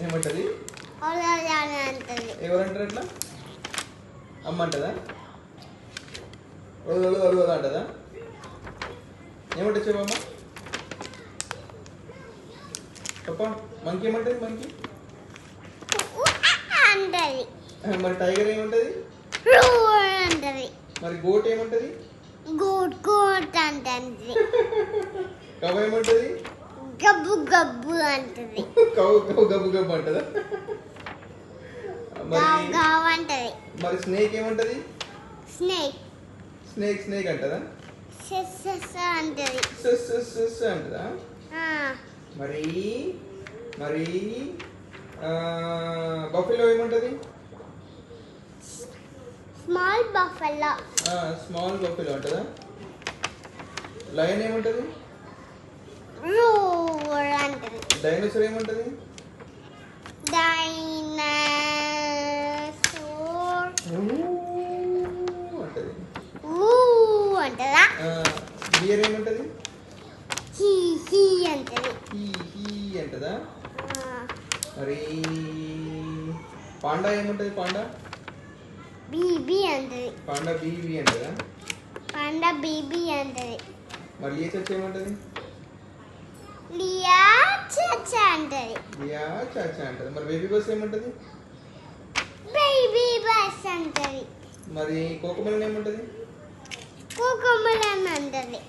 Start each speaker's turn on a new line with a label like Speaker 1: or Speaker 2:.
Speaker 1: ఏమంటది? ఎవరంటారు అట్లా? అమ్మ అంటదా? ఒళ్ళు అంటదా? ఏమంటే చెప్పమ్మా పప్ప. మంకీ ఏమంటది? మంకీ మరి టైగర్ ఏమంటది? మరి గోట్ ఏమంటది?
Speaker 2: గోట్ అంటది.
Speaker 1: కవ్వ ఏమంటది?
Speaker 2: గబ్బు గబ్బు అంటది.
Speaker 1: కవ్వు గబ్బు గబ్బు అంటదా?
Speaker 2: అంటది.
Speaker 1: మరి స్నేక్ ఏమంటది?
Speaker 2: స్నేక్
Speaker 1: స్నేక్ అంటదా?
Speaker 2: అంటది.
Speaker 1: అంటదా? మరి మరి బఫెలో ఏమంటది?
Speaker 2: స్మాల్ బఫెలో
Speaker 1: అంటదా? లయన్ ఏమంటది?
Speaker 2: రోర్ అంటది.
Speaker 1: డైనోసార్ ఏమంటది?
Speaker 2: డైనోసార్
Speaker 1: అంటది.
Speaker 2: అంటదా?
Speaker 1: బియర్ ఏమంటది?
Speaker 2: హీ అంటది.
Speaker 1: హీ అంటదా? మరి పాండా ఏమంటది? పాండా
Speaker 2: బీబీ అంటది.
Speaker 1: పాండా బీబీ అంటదా?
Speaker 2: పాండా బీబీ అంటది.
Speaker 1: మరి లియా ఏమంటది?
Speaker 2: లియా చాచా అంటది.
Speaker 1: లియా చాచా అంటది. మరి బేబీ బస్ ఏమంటది?
Speaker 2: బేబీ బస్ అంటది.
Speaker 1: మరి కోకోమెలన్ ఏమంటది?
Speaker 2: కోకోమెలన్ అంటది.